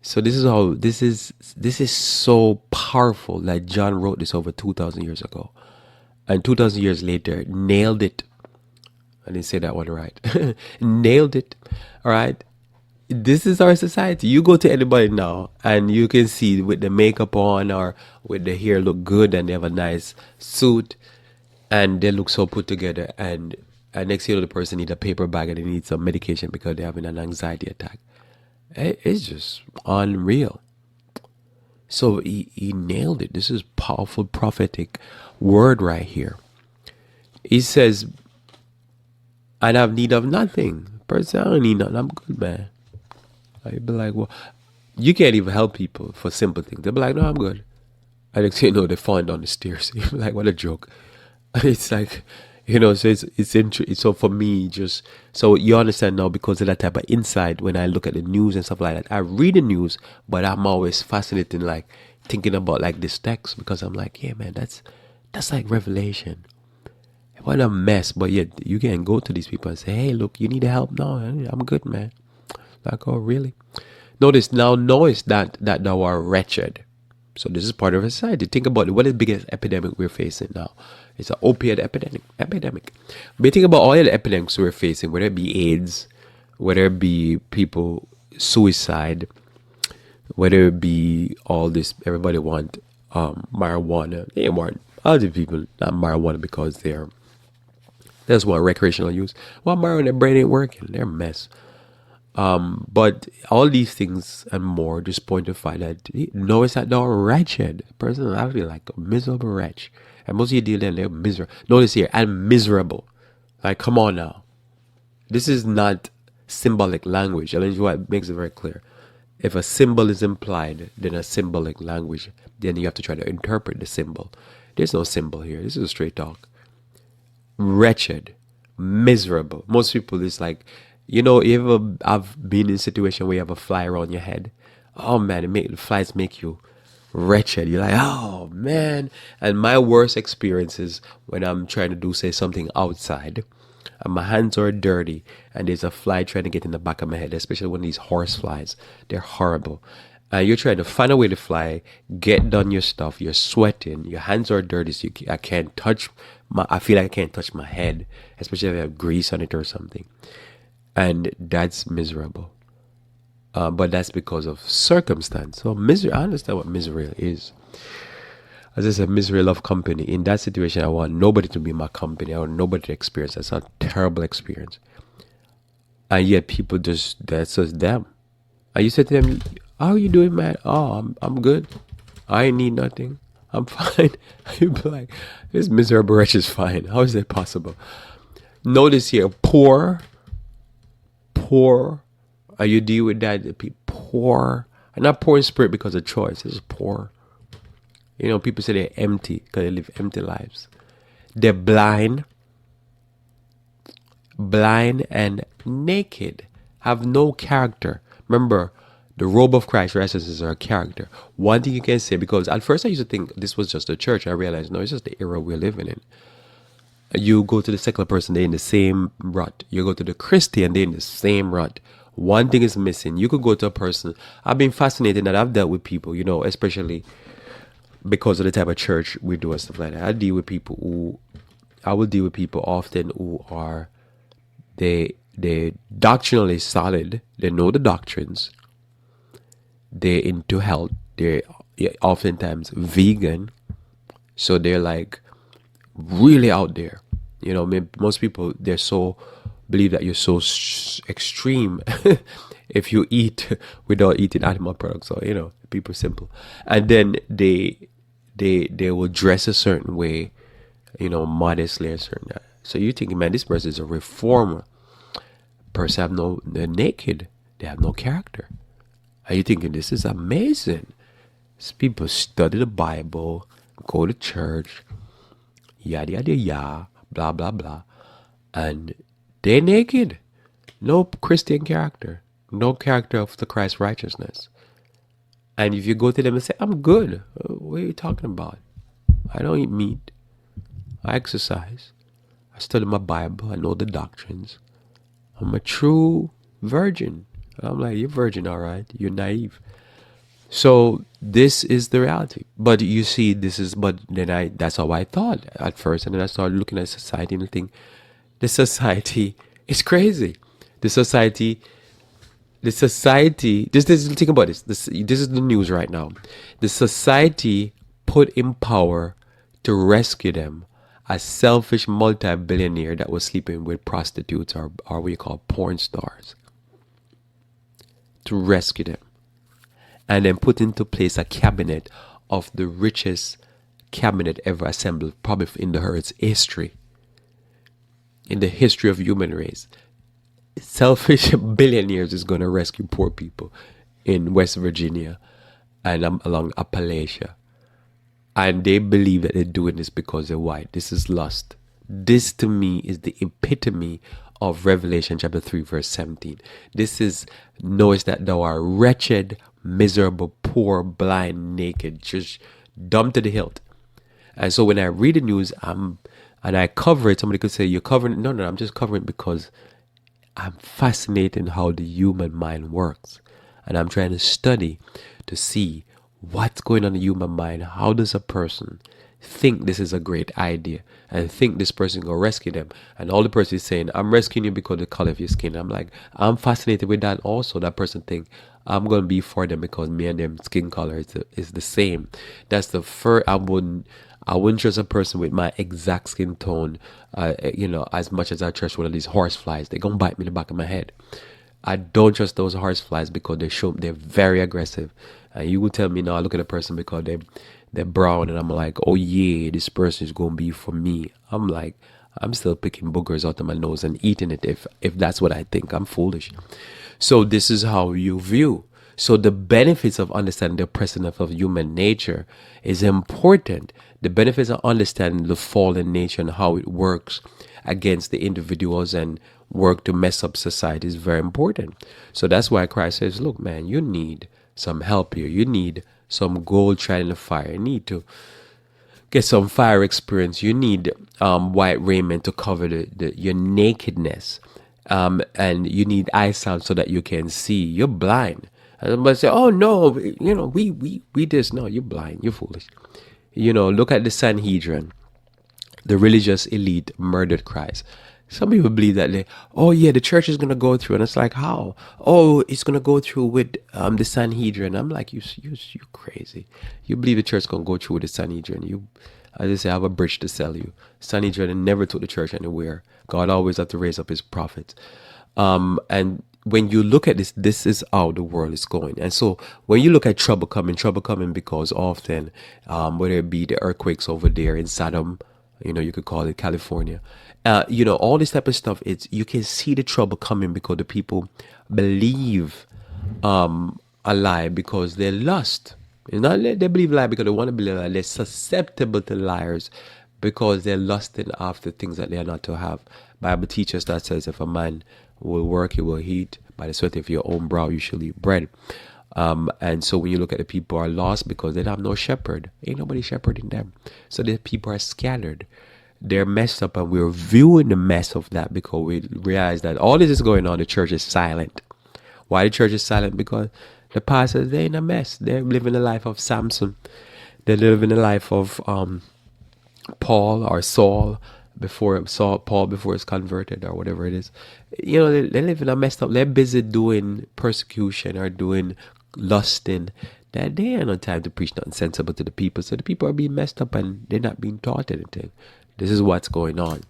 So this is so powerful that John wrote this over 2,000 years ago. And 2,000 years later, nailed it. I didn't say that one right. Nailed it. All right. This is our society. You go to anybody now and you can see with the makeup on or with the hair look good and they have a nice suit and they look so put together, and next thing you know, the person needs a paper bag and they need some medication because they're having an anxiety attack. It's just unreal. So he nailed it. This is powerful prophetic word right here. He says, I have need of nothing. Person, I don't need nothing. I'm good, man. I'd be like, well, you can't even help people for simple things. They'll be like, no, I'm good. And next thing you know, they fall down the stairs. You'll be like, what a joke. It's like, so it's interesting. So for me, just so you understand now, because of that type of insight, when I look at the news and stuff like that, I read the news, but I'm always fascinated, like thinking about like this text, because I'm like, yeah, man, that's like revelation. What a mess. But yet you can go to these people and say, hey, look, you need help? No, I'm good, man. Like, oh, really? Notice that thou art wretched. So this is part of a society. Think about it. What is the biggest epidemic we're facing now? It's an opiate epidemic. But think about all the epidemics we're facing, whether it be AIDS, whether it be people suicide, whether it be all this, everybody want marijuana. They want other people not marijuana because they just want recreational use. Well, marijuana, their brain ain't working. They're a mess. But all these things and more just point to find that notice that they're wretched. Personally, like a miserable wretch. And most of you deal they're miserable. Notice here, I'm miserable. Like, come on now. This is not symbolic language. I'll tell you what makes it very clear. If a symbol is implied, then a symbolic language, then you have to try to interpret the symbol. There's no symbol here. This is a straight talk. Wretched, miserable. Most people, it's like, I've been in a situation where you have a fly around your head. Oh man, the flies make you wretched. You're like, oh man. And my worst experience is when I'm trying to do, say, something outside, and my hands are dirty, and there's a fly trying to get in the back of my head, especially when these horse flies. They're horrible. And you're trying to find a way to fly, get done your stuff, you're sweating, your hands are dirty, so I feel like I can't touch my head, especially if I have grease on it or something. And that's miserable. But that's because of circumstance. So misery, I understand what misery is. As I said, misery love company. In that situation, I want nobody to be my company. I want nobody to experience. That's a terrible experience. And yet people that's just them. And you said to them, how are you doing, man? Oh, I'm good. I ain't need nothing. I'm fine. You'd be like, this miserable wretch is fine. How is that possible? Notice here, poor. And you deal with that, poor. And not poor in spirit because of choice. This is poor. People say they're empty because they live empty lives. They're blind and naked, have no character. Remember, the robe of Christ references our character. One thing you can say, because at first I used to think this was just a church. I realized, no, it's just the era we're living in. You go to the secular person, they're in the same rut. You go to the Christian, they're in the same rut. One thing is missing. You could go to a person. I've been fascinated that I've dealt with people, especially because of the type of church we do and stuff like that. I will deal with people often who are, they doctrinally solid. They know the doctrines. They're into health. They're oftentimes vegan. So they're like really out there. Most people, they're so believe that you're so extreme if you eat without eating animal products, or people simple. And then they will dress a certain way, modestly, a certain. So you're thinking, man, this person is a reformer. person have no, they're naked. They have no character. Are you thinking this is amazing? These people study the Bible, go to church, yada yada yada, blah blah blah, and they're naked. No Christian character, no character of the Christ righteousness. And if you go to them and say, I'm good, what are you talking about? I don't eat meat. I exercise. I study my Bible. I know the doctrines. I'm a true virgin. And I'm like, you're virgin, all right. You're naive. So this is the reality. But you see, that's how I thought at first. And then I started looking at society and think, the society is crazy. The society, think about this. This is the news right now. The society put in power to rescue them a selfish multi-billionaire that was sleeping with prostitutes or what you call porn stars, to rescue them, and then put into place a cabinet of the richest cabinet ever assembled, probably in the Earth's history, in the history of human race. Selfish billionaires is going to rescue poor people in West Virginia and along Appalachia. And they believe that they're doing this because they're white. This is lust. This to me is the epitome of Revelation chapter 3 verse 17. This is, knowest that thou art wretched, miserable, poor, blind, naked, just dumb to the hilt. And so when I read the news, and I cover it, somebody could say, you're covering it. No, I'm just covering it because I'm fascinated in how the human mind works. And I'm trying to study to see what's going on in the human mind. How does a person think this is a great idea and think this person will rescue them? And all the person is saying, I'm rescuing you because of the color of your skin. I'm like, I'm fascinated with that also. That person think I'm going to be for them because me and them skin color is the same. That's the first. I wouldn't trust a person with my exact skin tone, as much as I trust one of these horseflies. They're going to bite me in the back of my head. I don't trust those horseflies because they're very aggressive. And you will tell me now, I look at a person because they're brown and I'm like, oh yeah, this person is going to be for me. I'm like, I'm still picking boogers out of my nose and eating it if that's what I think. I'm foolish. So this is how you view. So the benefits of understanding the oppressiveness of human nature is important. The benefits of understanding the fallen nature and how it works against the individuals and work to mess up society is very important. So that's why Christ says, look, man, you need some help here. You need some gold tried in the fire. You need to get some fire experience. You need white raiment to cover your nakedness. And you need eyesight so that you can see. You're blind. And somebody say, oh no, we just, no, you're blind. You're foolish. Look at the Sanhedrin. The religious elite murdered Christ. Some people believe that the church is going to go through. And it's like, how? Oh, it's going to go through with the Sanhedrin. I'm like, you crazy. You believe the church is going to go through with the Sanhedrin. As I say, I have a bridge to sell you. Sanhedrin never took the church anywhere. God always had to raise up his prophets. And when you look at this is how the world is going. And so when you look at trouble coming because often, whether it be the earthquakes over there in Saddam, you could call it California, all this type of stuff, you can see the trouble coming because the people believe a lie because they're lust. It's not that they believe a lie because they want to believe a lie. They're susceptible to liars because they're lusting after things that they are not to have. Bible teaches that says if a man will work, he will eat. By the sweat of your own brow, you shall eat bread. And so when you look at the people are lost because they have no shepherd. Ain't nobody shepherding them. So the people are scattered. They're messed up, and we're viewing the mess of that because we realize that all this is going on. The church is silent. Why the church is silent? Because the pastors, they're in a mess. They're living the life of Samson. They're living the life of Paul or Paul before he's converted or whatever it is. They live in a messed up. They're busy doing persecution or doing lusting. That they ain't no time to preach nothing sensible to the people. So the people are being messed up and they're not being taught anything. This is what's going on.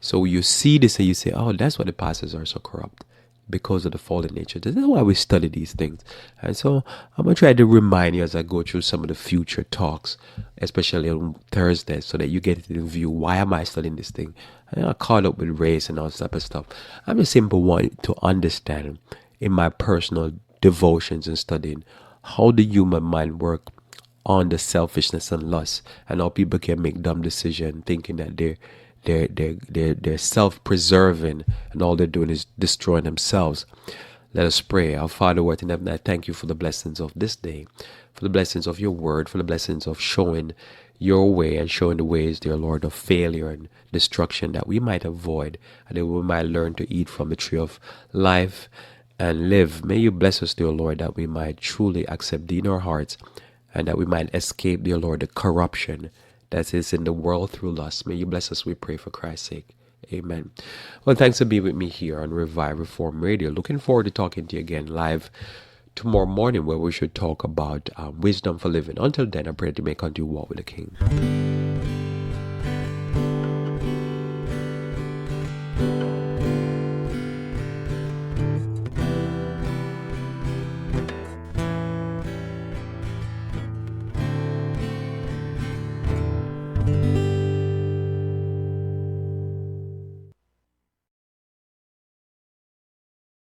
So you see this and you say, oh, that's why the pastors are so corrupt. because of the fallen nature. This is why we study these things. And so I'm going to try to remind you as I go through some of the future talks, especially on Thursday, so that you get in view, why am I studying this thing? I'm not caught up with race and all that type of stuff. I'm just simply want to understand in my personal devotions and studying how the human mind works on the selfishness and lust, and how people can make dumb decisions thinking that they're self-preserving, and all they're doing is destroying themselves. Let us pray. Our Father who art in heaven, I thank you for the blessings of this day, for the blessings of your word, for the blessings of showing your way and showing the ways, dear Lord, of failure and destruction that we might avoid, and that we might learn to eat from the tree of life and live. May you bless us, dear Lord, that we might truly accept thee in our hearts, and that we might escape, dear Lord, the corruption that is in the world through lust. May you bless us, we pray, for Christ's sake. Amen. Well, thanks for being with me here on Revive Reform Radio. Looking forward to talking to you again live tomorrow morning, where we should talk about wisdom for living. Until then, I pray to make unto you walk with the King.